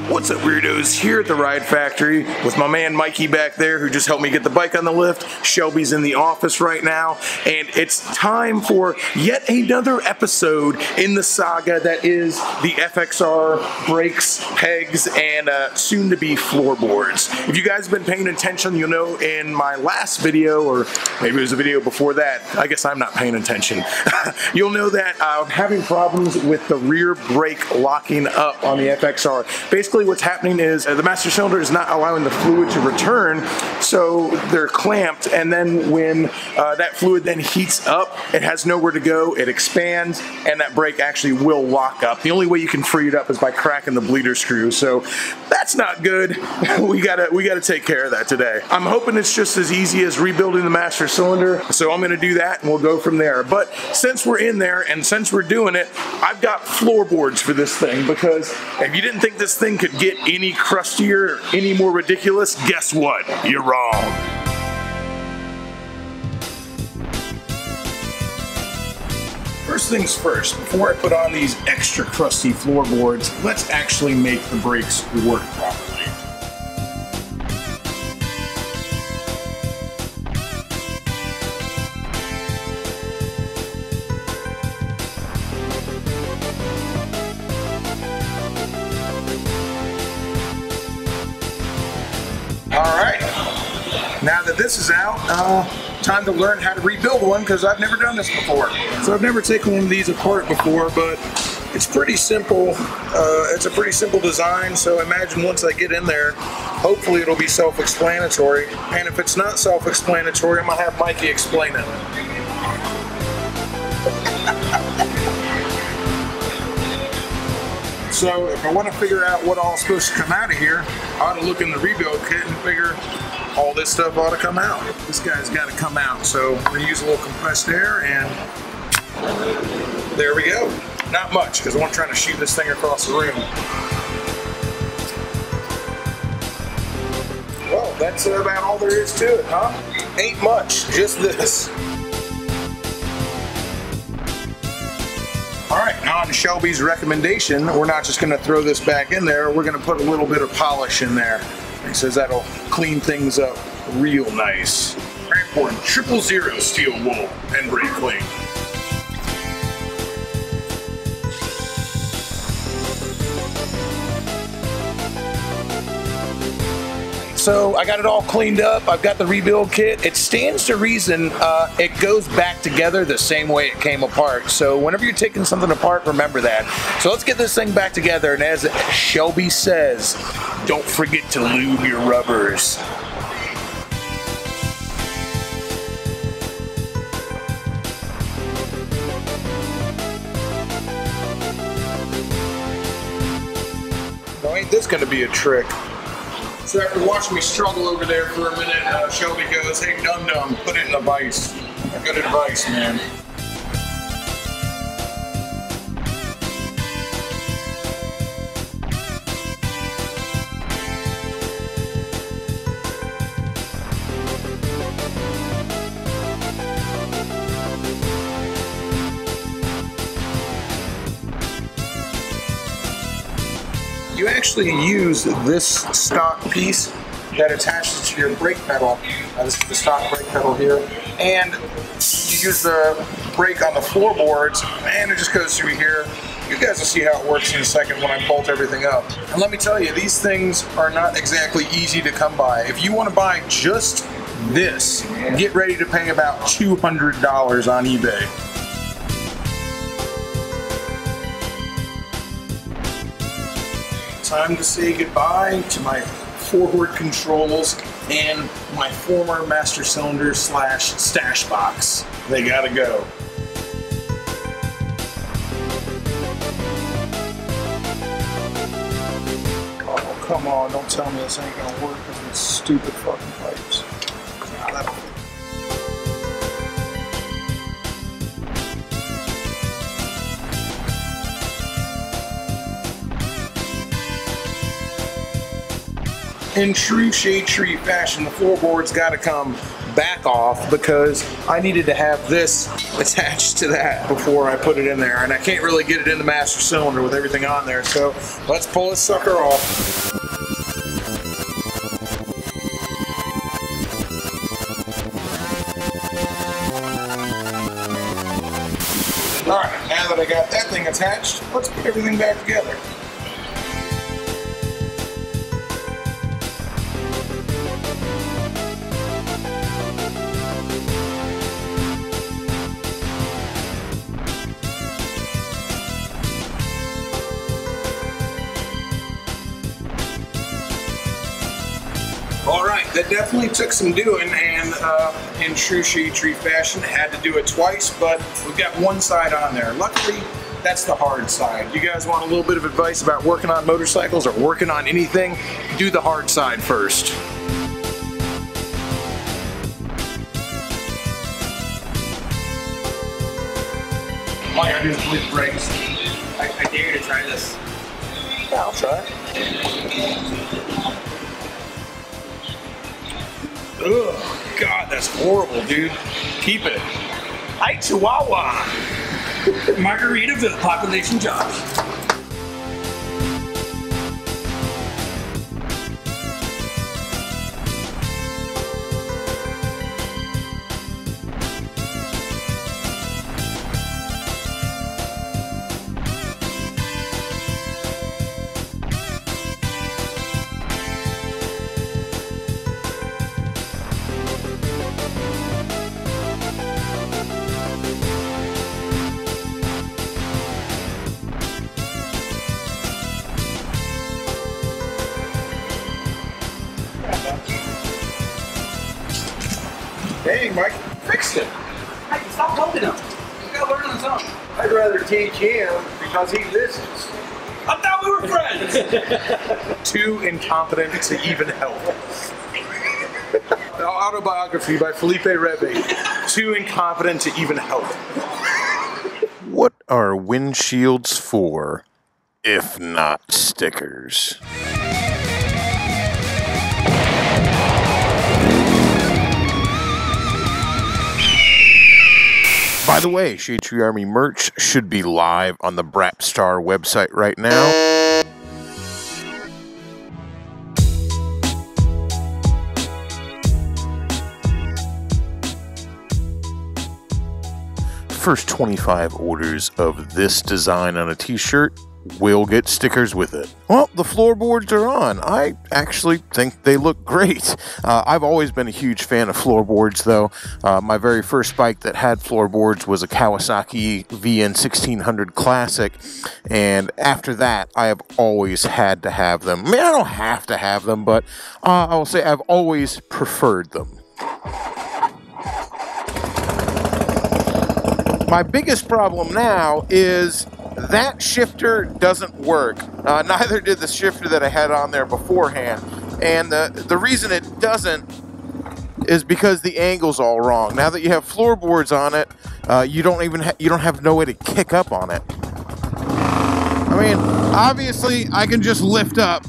What's up, weirdos? Here at the Ride Factory with my man Mikey back there, who just helped me get the bike on the lift. Shelby's in the office right now, and it's time for yet another episode in the saga that is the FXR brakes, pegs, and soon-to-be floorboards. If you guys have been paying attention, you'll know in my last video, or maybe it was a video before that, I guess I'm not paying attention, you'll know that I'm having problems with the rear brake locking up on the FXR. Basically, what's happening is the master cylinder is not allowing the fluid to return, so they're clamped, and then when that fluid then heats up, it has nowhere to go, it expands, and that brake actually will lock up. The only way you can free it up is by cracking the bleeder screw, so that's not good. we gotta take care of that today. I'm hoping it's just as easy as rebuilding the master cylinder, so I'm gonna do that and we'll go from there. But since we're in there and since we're doing it, I've got floorboards for this thing, because if you didn't think this thing could get any crustier, any more ridiculous, guess what? You're wrong. First things first, before I put on these extra crusty floorboards, let's actually make the brakes work properly. Alright, now that this is out, time to learn how to rebuild one, because I've never done this before. So I've never taken one of these apart before, but it's pretty simple. It's a pretty simple design, so imagine once I get in there, hopefully it'll be self-explanatory. And if it's not self-explanatory, I'm going to have Mikey explain it. So if I want to figure out what all's supposed to come out of here, I ought to look in the rebuild kit and figure all this stuff ought to come out. This guy's got to come out, so we're going to use a little compressed air, and there we go. Not much, because I want to try to shoot this thing across the room. Well, that's about all there is to it, huh? Ain't much, just this. Alright, now on to Shelby's recommendation, we're not just going to throw this back in there, we're going to put a little bit of polish in there. He says that'll clean things up real nice. Very important, 000 steel wool and brake clean. So I got it all cleaned up. I've got the rebuild kit. It stands to reason it goes back together the same way it came apart. So whenever you're taking something apart, remember that. So let's get this thing back together. And as Shelby says, don't forget to lube your rubbers. Now ain't this gonna be a trick? So after watching me struggle over there for a minute, Shelby goes, "Hey, dum-dum, put it in a vise." Good advice, man. You actually use this stock piece that attaches to your brake pedal. This is the stock brake pedal here. And you use the brake on the floorboards, and it just goes through here. You guys will see how it works in a second when I bolt everything up. And let me tell you, these things are not exactly easy to come by. If you want to buy just this, get ready to pay about $200 on eBay. Time to say goodbye to my forward controls and my former master cylinder / stash box. They gotta go. Oh, come on, don't tell me this ain't gonna work with these stupid fucking pipes. Nah, that'll fit. In true shade tree fashion, the floorboard's got to come back off because I needed to have this attached to that before I put it in there, and I can't really get it in the master cylinder with everything on there, so let's pull this sucker off. Alright, now that I got that thing attached, let's put everything back together. Alright, that definitely took some doing, and in true shade tree fashion, had to do it twice, but we've got one side on there. Luckily, that's the hard side. You guys want a little bit of advice about working on motorcycles or working on anything? Do the hard side first. All I gotta do is bleed the brakes. I dare you to try this. Yeah, I'll try it. Ugh, God, that's horrible, dude. Keep it. Hi, Chihuahua. Margaritaville, population Josh. Dang, Mike, fixed it. Hey, stop helping him. He's got to learn on his own. I'd rather teach him because he listens. I thought we were friends. Too incompetent to even help. Autobiography by Felipe Reve. Too incompetent to even help. What are windshields for, if not stickers? By the way, Shade Tree Army merch should be live on the Brapstar website right now. First 25 orders of this design on a t-shirt will get stickers with it. Well, the floorboards are on. I actually think they look great. I've always been a huge fan of floorboards, though. My very first bike that had floorboards was a Kawasaki VN 1600 Classic, and after that, I have always had to have them. I mean, I don't have to have them, but I will say I've always preferred them. My biggest problem now is that shifter doesn't work. Neither did the shifter that I had on there beforehand. And the reason it doesn't is because the angle's all wrong. Now that you have floorboards on it, you don't have no way to kick up on it. I mean, obviously I can just lift up,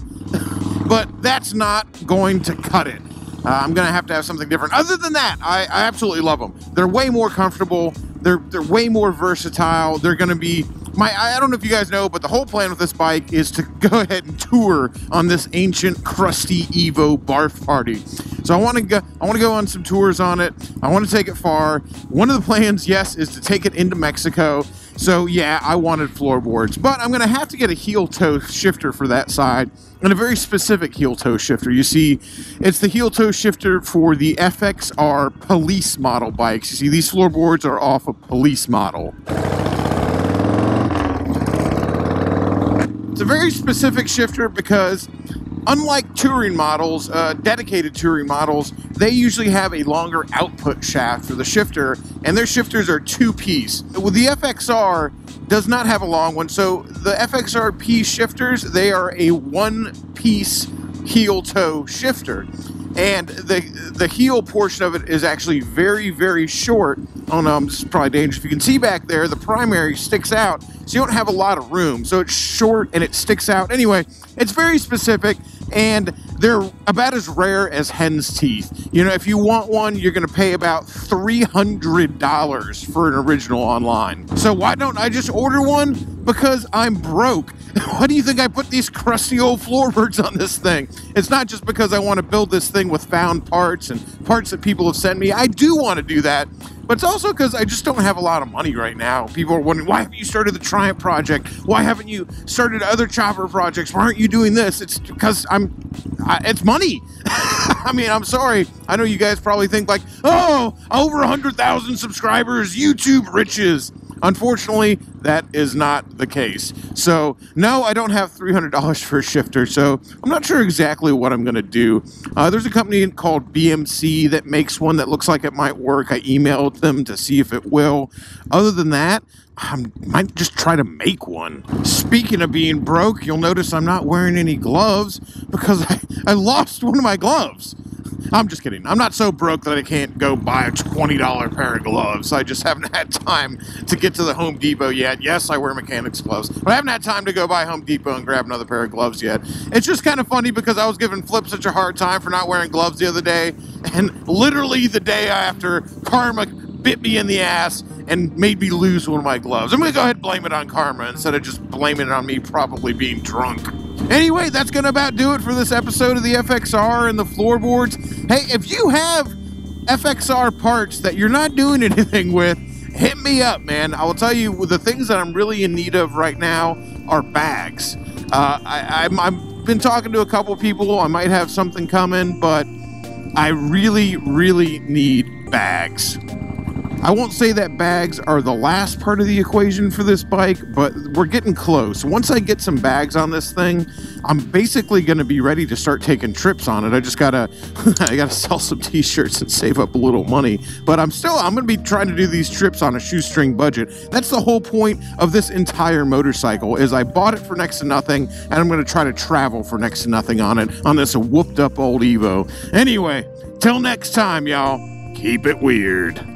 but that's not going to cut it. I'm gonna have to have something different. Other than that, I absolutely love them. They're way more comfortable. They're way more versatile. They're gonna be I don't know if you guys know, but the whole plan with this bike is to go ahead and tour on this ancient, crusty Evo barf party. So I want to go on some tours on it. I want to take it far. One of the plans, yes, is to take it into Mexico. So yeah, I wanted floorboards, but I'm gonna have to get a heel toe shifter for that side, and a very specific heel toe shifter. You see, it's the heel toe shifter for the FXR police model bikes. You see, these floorboards are off a police model. It's a very specific shifter because unlike touring models, dedicated touring models, they usually have a longer output shaft for the shifter, and their shifters are two-piece. With the FXR, does not have a long one, so the FXR P shifters, they are a one-piece heel-toe shifter. And the heel portion of it is actually very, very short. Oh no, this is probably dangerous. If you can see back there, the primary sticks out, so you don't have a lot of room. So it's short and it sticks out. Anyway, it's very specific, and they're about as rare as hen's teeth. You know, if you want one, you're going to pay about $300 for an original online. So why don't I just order one? Because I'm broke. Why do you think I put these crusty old floorboards on this thing? It's not just because I want to build this thing with found parts and parts that people have sent me. I do want to do that, but it's also because I just don't have a lot of money right now. People are wondering, why haven't you started the Triumph project? Why haven't you started other chopper projects? Why aren't you doing this? It's because it's money. I mean, I'm sorry. I know you guys probably think like, oh, over 100,000 subscribers, YouTube riches. Unfortunately, that is not the case. So, no, I don't have $300 for a shifter, so I'm not sure exactly what I'm going to do. There's a company called BMC that makes one that looks like it might work. I emailed them to see if it will. Other than that, I might just try to make one. Speaking of being broke, you'll notice I'm not wearing any gloves because I lost one of my gloves. I'm just kidding. I'm not so broke that I can't go buy a $20 pair of gloves. I just haven't had time to get to the Home Depot yet. Yes, I wear mechanics gloves, but I haven't had time to go by Home Depot and grab another pair of gloves yet. It's just kind of funny because I was giving Flip such a hard time for not wearing gloves the other day, and literally the day after, karma bit me in the ass and made me lose one of my gloves. I'm going to go ahead and blame it on karma instead of just blaming it on me probably being drunk. Anyway, that's going to about do it for this episode of the FXR and the floorboards. Hey, if you have FXR parts that you're not doing anything with, hit me up, man. I will tell you, the things that I'm really in need of right now are bags. I've been talking to a couple people. I might have something coming, but I really, really need bags. I won't say that bags are the last part of the equation for this bike, but we're getting close. Once I get some bags on this thing, I'm basically going to be ready to start taking trips on it. I just gotta, I gotta sell some t-shirts and save up a little money. But I'm going to be trying to do these trips on a shoestring budget. That's the whole point of this entire motorcycle, is I bought it for next to nothing, and I'm going to try to travel for next to nothing on it, on this whooped up old Evo. Anyway, till next time, y'all, keep it weird.